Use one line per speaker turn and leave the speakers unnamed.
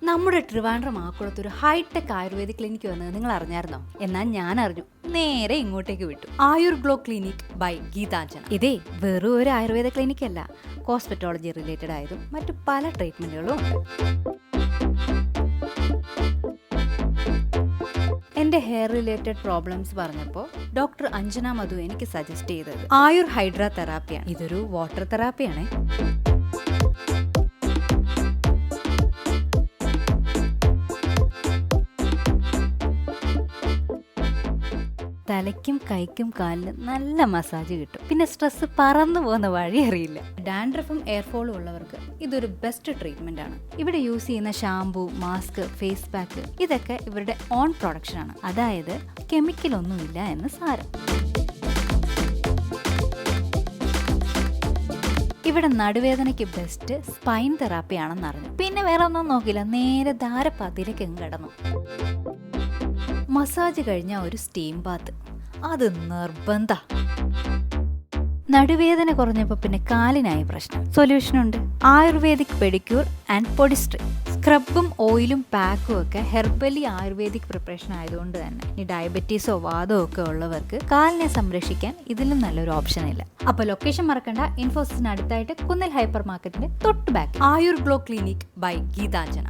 നമ്മുടെ ട്രിവാൻഡ്രം ആക്കുളത്ത് ഒരു hi tech ayurvedic clinic വന്നത് നിങ്ങൾ അറിഞ്ഞായിരുന്നോ? എന്നാൽ ഞാൻ അറിഞ്ഞു. നേരെ ഇങ്ങോട്ടേക്ക് വിട്ടു. ആയുർ ഗ്ലോ ക്ലിനിക് ബൈ ഗീതാഞ്ജന. ഇതേ വെറും ഒരു ആയുർവേദ ക്ലിനിക് അല്ല, കോസ്മെറ്റോളജി റിലേറ്റഡ് ആയതും മറ്റു പല ട്രീറ്റ്മെന്റുകളും ഉണ്ട്. എന്റെ ഹെയർ റിലേറ്റഡ് പ്രോബ്ലംസ് പറഞ്ഞപ്പോൾ ഡോക്ടർ അഞ്ജന മധു എനിക്ക് സജസ്റ്റ് ചെയ്തത് ആയുർ ഹൈഡ്ര തെറാപ്പിയാണ്. ഇതൊരു വാട്ടർ തെറാപ്പിയാണ്. തലയ്ക്കും കൈക്കും കാലിനും നല്ല മസാജ് കിട്ടും. പിന്നെ സ്ട്രെസ് പറന്നു പോകുന്ന വഴി അറിയില്ല. ഡാൻഡ്രഫും എയർഫോളും ഉള്ളവർക്ക് ഇതൊരു ബെസ്റ്റ് ട്രീറ്റ്മെന്റ് ആണ്. ഇവിടെ യൂസ് ചെയ്യുന്ന ഷാംപൂ, മാസ്ക്, ഫേസ് പാക്ക് ഇതൊക്കെ ഇവരുടെ ഓൺ പ്രൊഡക്ഷൻ ആണ്. അതായത് കെമിക്കൽ ഒന്നുമില്ല എന്ന് സാരം. ഇവിടെ നടുവേദനയ്ക്ക് ബെസ്റ്റ് സ്പൈൻ തെറാപ്പി ആണെന്ന് അറിഞ്ഞു. പിന്നെ വേറെ ഒന്നും നോക്കില്ല, നേരെ ധാരപ്പാത്തിയിലേക്ക് കിടന്നു. മസാജ് കഴിഞ്ഞ ഒരു സ്റ്റീം ബാത്ത് അത് നിർബന്ധ. നടുവേദന കുറഞ്ഞപ്പോൾ പിന്നെ കാലിനായി പ്രശ്നം. സൊല്യൂഷനുണ്ട്. Ayurvedic pedicure and podiatry. സ്ക്രബും ഓയിലും പാക്കും ഒക്കെ ഹെർബലി ആയുർവേദിക് പ്രിപ്പറേഷൻ ആയതുകൊണ്ട് തന്നെ ഈ ഡയബറ്റീസോ വാദമോ ഒക്കെ ഉള്ളവർക്ക് കാലിനെ സംരക്ഷിക്കാൻ ഇതിലും നല്ലൊരു ഓപ്ഷൻ ഇല്ല. അപ്പൊ ലൊക്കേഷൻ മറക്കണ്ട. ഇൻഫോസിസിന് അടുത്തായിട്ട് കുന്നൽ ഹൈപ്പർ മാർക്കറ്റിന്റെ തൊട്ട് back Ayur glow clinic by ഗീതാഞ്ജന.